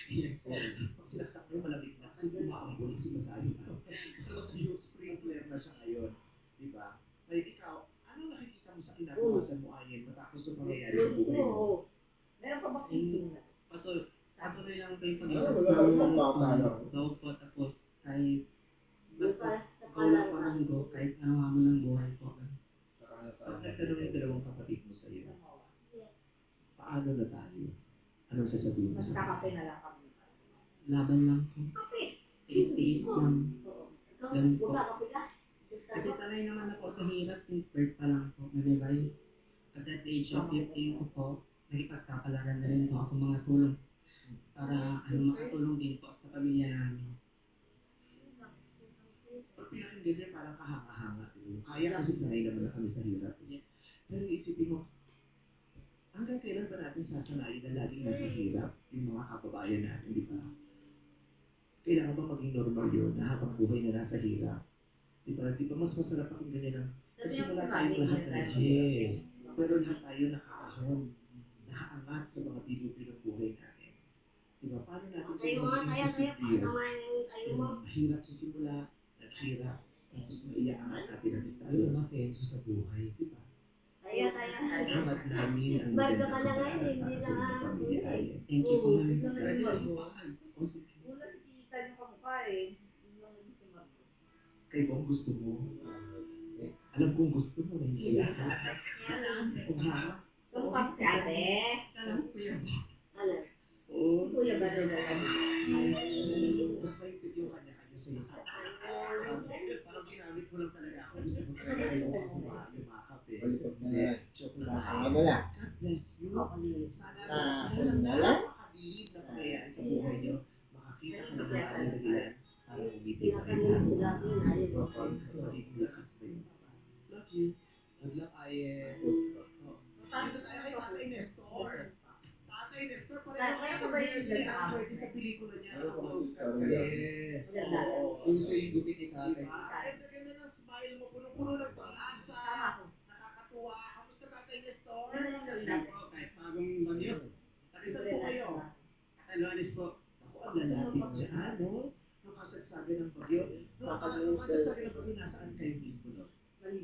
Yes. Pag sinaksak mo, malamig na kasi umaambon kasi masayo na. So, yung sprinkler na siya ngayon. Di ba? Ngayon, ikaw, anong nakikita mo sa kinabukasan mo, Ayen, matapos yung pangyayari sa buhay mo? Meron pa bang Ay, tingnan? patuloy lang po yung Wala pag-iisip namang ng bata. daw po. Tapos, kahit Yung pa, sa go lang po ng go, kahit anong hamon ng buhay po. Pag nagtanong yung dalawang kapatid mo sa iyo, paano na tayo? Anong sasabihin mo Mas sa kakape kanila? na lang kami. Laban lang po. Kape! Tiis-tiis lang. Oo. Ganun po. Huwag ka kape ka. Kasi sanay naman na po sa hirap since birth pa lang po. Nalibay. At that age of 15 ko po, nakipagkapalaran na rin po ako mga tulong para makatulong din po sa pamilya namin. Pag pinakinggan niya, parang kahanga-hanga. Kaya kasi sanay naman na kami sa hirap. Pero isipin mo, hanggang kailan ba natin sasanayin na laging nasa hirap yung mga kababayan natin, di ba? Kailangan ba maging normal yun na habang buhay na nasa hirap? Di ba? Di ba mas masarap pakinggan niya na nagsimula tayong lahat na yes. Pero lahat tayo nakakahon, nakaangat sa mga dilupi ng buhay natin. Di ba? Paano natin Tayo kung mga magiging tayo. Ano posible naman yung tayo mo? mahirap sa simula, naghirap, tapos maiaangat natin ang estado ng asenso sa buhay, di ba? Tayo. Angat namin ang Bardo magandang ka na ngayon, kapalaran hindi para sa na inyong pamilya ay. Thank you po, ma'am. Pwede na ipaan. O sige. Una si Tita yung kamukha eh. Yung lang naging si Marco. Kay Bong gusto mo. Alam kong gusto mo rin siya. Kung ha? Kamukha ko si ate. Alam ko yan. Alam. Oo. Si Kuya Bardo na lang. Mas mahigpit yung kanya-kanya sa'yo. Parang ginamit mo lang talaga ako. Gusto mo talaga kayo yumakap eh. Balikat na yan. Joke Tama lang. na lang. God bless you. Sana Ah, lahat ng na lang? napakabilib na pangyayari sa buhay niyo, makakita ka ng mga dahilan para umiti pa rin tayo. Sa magiging lakas sa iyo. Love you. Good luck, Ayen. Oh. Dito tayo kay Tatay Nestor. Tatay Nestor, pareho kayo Tatay, birthday sabay niya. yun. Pwede sa pelikula niya. Ano ba Close cut magkakaroon kayo. yan? Maganda. Puso yung gupit ni tatay. Diba? Ganda ng smile mo. Punong-puno ng pag-asa. Nakakatuwa. Kamusta Tatay Nestor? Po, kahit bagong bagyo. Tagisan po kayo. Kataluanis po. Ako ang lalapit dyan, no? Nung kasagsagan ng bagyo. Nung kasagsagan ng bagyo, nasaan kayo mismo, no? Nang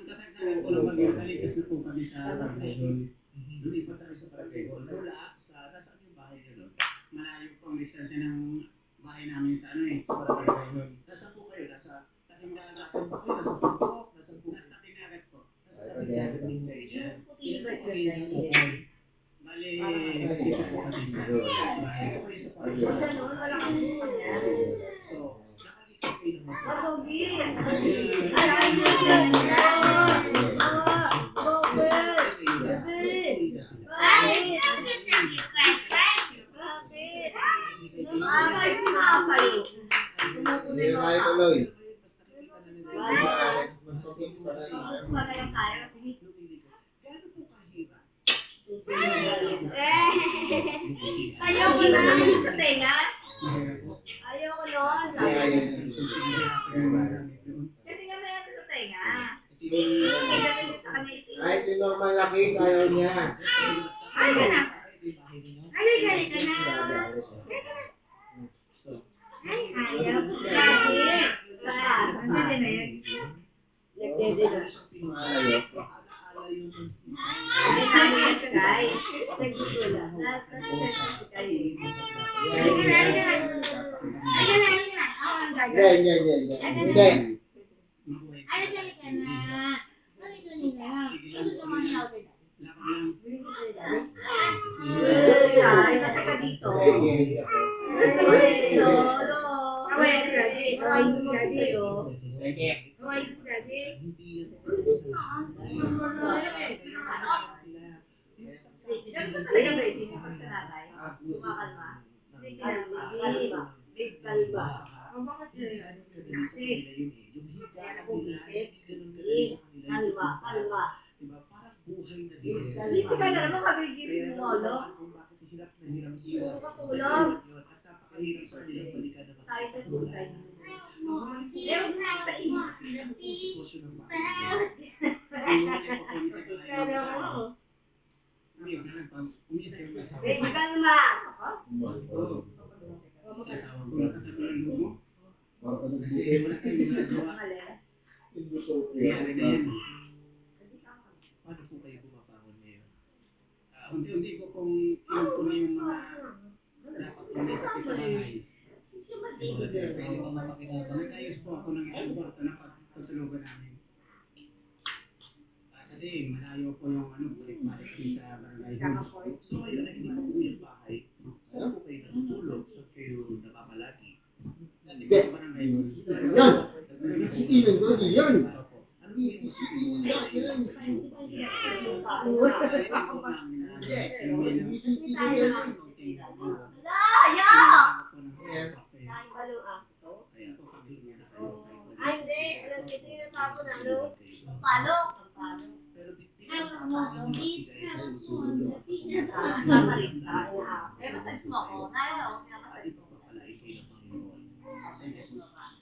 kasagsagan po ng bagyo, nalikas na po kami sa barangay hall. Lumipat na kayo sa barangay hall. Mula sa, nasaan yung bahay niyo, no? Malayo po ang distansya ng bahay namin sa ano eh. Sa barangay hall. Nasaan po kayo? Nasa, Kasinggagat. nasaan po kayo? Nasa bundok? Nasaan po? Nasa Tinagat po. Nasa Tinagat din kayo dyan. Puti ba Ilan po yun? kayo dyan? Bali, Dito po kami sa dito kayo sa Kasi pamilya. noon, wala kami sa kanya. So, nakalikas kayo ng mas Mabugi! Alam niyo yan! Hindi na tayo tuloy. Ayaw ko na sa tenga. Ayaw ko nun. Kasi nga may sa tenga. Kahit yung normal laki, ayaw niya. Ay, ka na. Halika na. Ay, ayaw ko sa Pwede na yan. Nagdede na. Ayaw. Ay, namin yan sa guys. Nagdudula. Hindi. Kalba. Kalma. Diba? Parang buhay na din. Hindi ka na naman kabigil mo, no? Kung bakit hirap na hirap sila. Katulog. At napakahirap sa kanilang balikan ng Tayo sa tulay. Bumalik po Ewan na sa iyo. ang sitwasyon ng bahay. Kaya mo. Umisa yung asawa. Kalma. Tawag ko lang sa ng lumo. Para ka Kasi nagbukay. wala tayong magagawa. Nangyari na yan. Paano po kayo bumabangon ngayon? Unti-unti ko kung ilan ko na yung mga dapat kong may sa bahay. Yung mga pwede mo mapakinabang. Nag-ayos po ako ng isang kwarto na patulugan namin. Kasi malayo po yung balik-balik dito sa barangay hall. So ngayon na hindi pa po yung bahay, saan po kayo natutulog? Saan kayo namamalagi? Dito sa barangay hall. Yan! Isiinin ko na yan! Opo. Ano po yung masipin mo na Yan! Ay, hindi. Alam niyo, ito yung sapo na, ano? Palo. pero di Ay, ba mo. magbigay sa susunod? Eh, masas mo ako. Naya, ako. Ati po papalain kayo ng Panginoon. Maraming salamat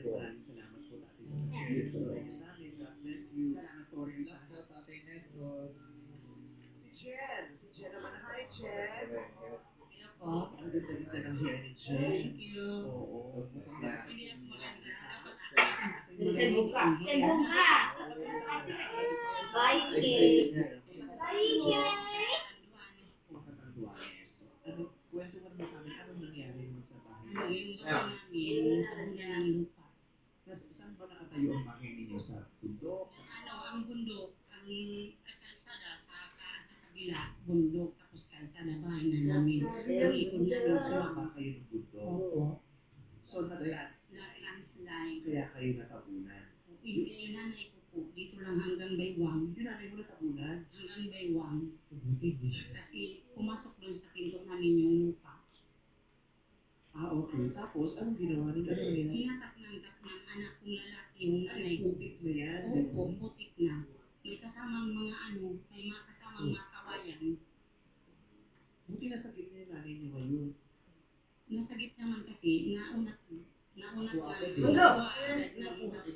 po natin sa pag-share sa inyo sa amin. God bless you. Salamat po rin sa Tatay Nestor. Si Jen naman. Hi, Jen. Ang ganda-ganda ng hair ni Jen. Thank you. Oo. Mukhang Hindi ako maganda. Sembong ka. Bye, Kate. Bye, Kate. Ano, kwento mo naman sa amin, anong nangyari mo sa bahay? Yung lupa namin, tabunan ng lupa. Saan ba nakatayo ang bahay ninyo? Sa bundok? Ang bundok, ang kalsada sa kabila, bundok, tapos kalsada bahay na namin. Ang ikon namin Sa sa ba kayo ng bundok? Oo. So, Landslide. kaya kayo natabunan. Yung nanay ko po, dito lang hanggang baywang. Yun namin mo natabunan. Hanggang baywang. Kasi pumasok doon sa pinto namin yung lupa. Okay. Tapos, anong ginawa nila? Hinatak ng anak kong lalaki, yung nanay ko. Putik na yan. Oo, putik na. May kasamang mga may mga kasamang mga kawayan. Buti na sa gitna yung nanay niyo ngayon. Nasagit naman kasi, nauna ko Hello? agad ng anak ko.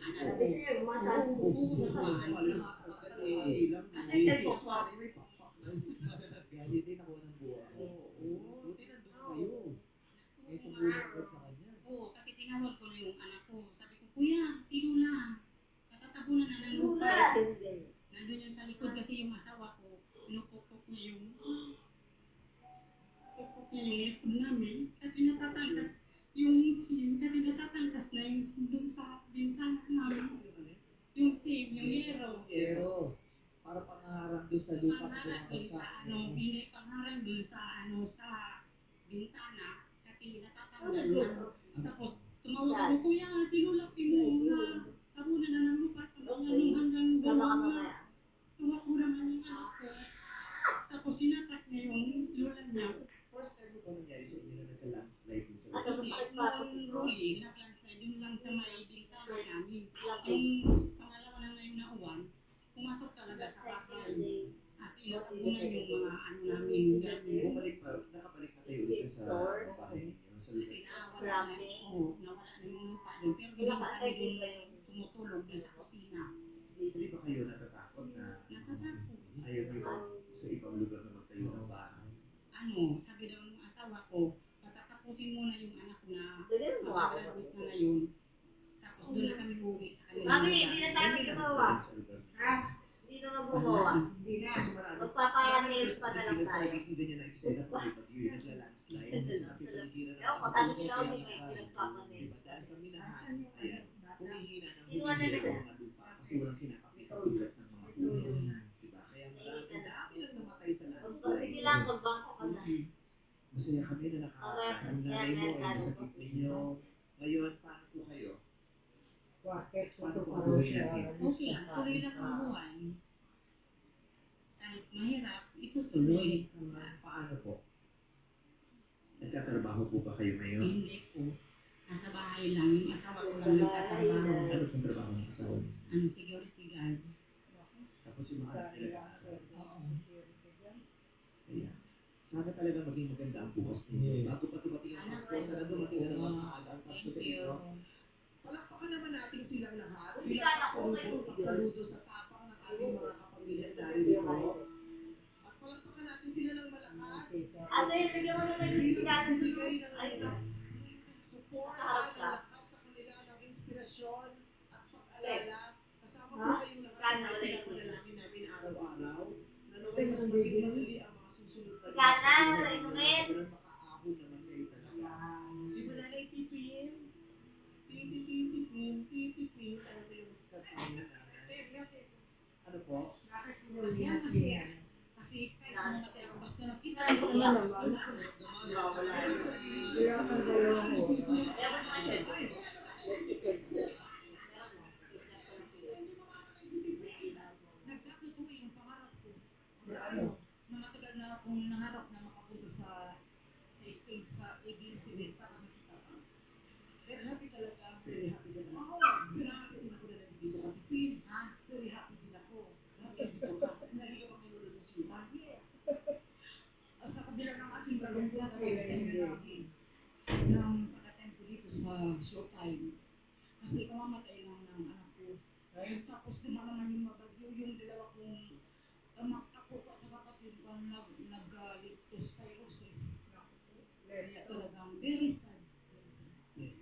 Hindi din ako ng buwan. Buti nandun kayo. May tumulong ko sa kanya. Oo, kasi tinawag ko na yung anak ko. Sabi ko, kuya, tino na. Katatabunan na ng lupa. Nandun yung sa likod kasi yung asawa ko, pinupukpok niya yung likod namin. Kasi natatangkas yung sim, kasi natatangkas na yung dun sa bintana namin. Yung sim, yung yero. Pero, para pangarap doon sa lupa na Pangharap dun sa hindi pangharap dun sa sa bintana. Kasi natatanggal na. Tapos, tumawag ako, kuya, tinulaki mo na tabunan na ng lupa. Hanggang dalawang na. Tumakbo naman yung anak ko. Tapos, sinatak niya yung lola niya. First time mo ba nangyari sa inyo na nagka-landslide dun sa Hindi, lupa? yung rolling, nag-landslide, yun lang sa may bintana namin. Yung pangalawa na ngayon na uwan, pumasok talaga sa bahay. At inatabunan yung mga namin, gamit. Bumalik pa, nakabalik na kayo ulit sa bahay ninyo, sa lugar. Nawala na yung lupa doon. Pero hindi na kami doon tumutulog doon sa kusina. Hindi ba kayo natatakot na Natatakot. ayaw nyo sa ibang lugar na magtayo ng bahay? Sabi daw ng asawa ko, patatapusin mo na yung anak ko na mag-graduate na ngayon. Tapos doon na kami uwi sa kanila. Mami, hindi na tayo gumawa. Sa lugar. Hindi na gumawa. Kasi marami. Magpapanails pa na lang tayo. Nagiging ganyan ang eksena pag may bagyo, nagla-landslide. Sa kapitaligiran Ewan ko, sabi nila ako may pinagpapanails. Diba? Dahil kami lahat, ayan, humihina ng humihina ang mga lupa kasi walang sinakapit ang ulat ng mga puno. Diba? Kaya marami, dami lang namatay sa landslide. Sige lang, magbangko ka na. Masaya kami na ang nanay mo ay masakit ninyo. Ngayon, paano po kayo? Paano po ang buhay natin? Okay lang, tuloy lang ang buhay. Kahit mahirap, itutuloy. Paano po? Nagtatrabaho po ba kayo ngayon? Hindi po. Nasa bahay lang. Yung asawa ko lang nagtatrabaho. Ano pong trabaho ng asawa niyo? Security guard. Tapos yung mga anak nila nag-aaral. Oo. Kaya, sana talaga maging maganda ang bukas ninyo. Bago pa dumating ang Pasko, sana dumating na naman maaga ang Pasko sa Thank you. inyo. Palakpakan naman natin silang lahat. Hindi ka na po kayo. Saludo sa tapak ng ating mga kapamilya na narito. At palakpakan natin sila ng malakas. Ate, bigyan mo naman yung bigyan ng Kaya ang dalawang oras. Nagkatotoo yung pangarap ko. Na matagal na akong nangarap na makapunta sa Spain sa ABS-CBN para makita ka. Very happy talaga. Very happy ka na. Oo, Very happy din ako na nandito ka sa Phil. ha? Very happy din ako. Nandito ka. Lagi ka makalulod ng sila. Sa kabila ng aking kalungkutan na namin ng pagka-time ko dito sa showtime. Kasi kamamatay lang ng anak ko. Tapos naman yung mabagyo, yung dalawa kong ako at sa kapatid ko nag-leptospirosis. Kaya talagang very sad. Yes.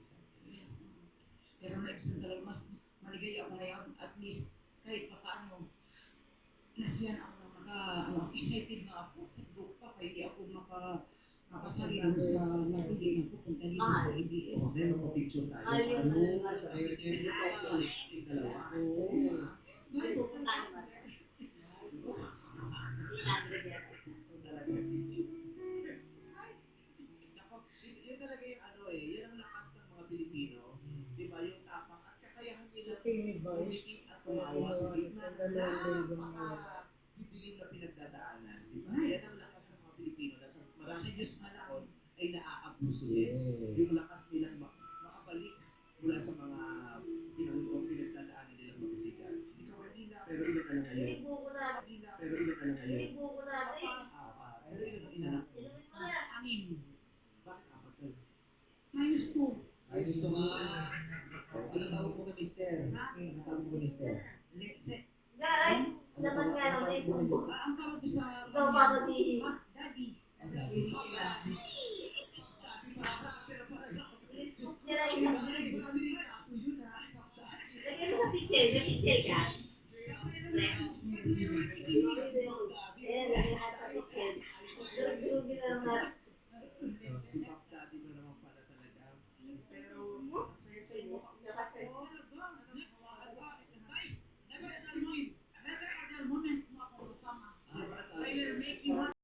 Pero na-explain talaga, mas maligaya ako ngayon, at least kahit pa paano, nasiyan ako ng excited nga ako, sa book pa, kaya hindi ako makasali lang sa naguli na pupunta dito sa ABS. Oh, may mga picture tayo. Ayun, Ano? ayun. Sa ABS. Yung dalawa. May pupunta naman. Nako, yun talaga yung ano eh, yun ang lakas ng mga Pilipino. Di ba? Yung tapang at kakayahan nila umiti at tumawa sa gitna ng napaka-didilim na pinagdadaanan. Di ba? Yan ang lakas ng mga Pilipino na sa maraming Diyos na lang ay naaabuso din. Yung lakas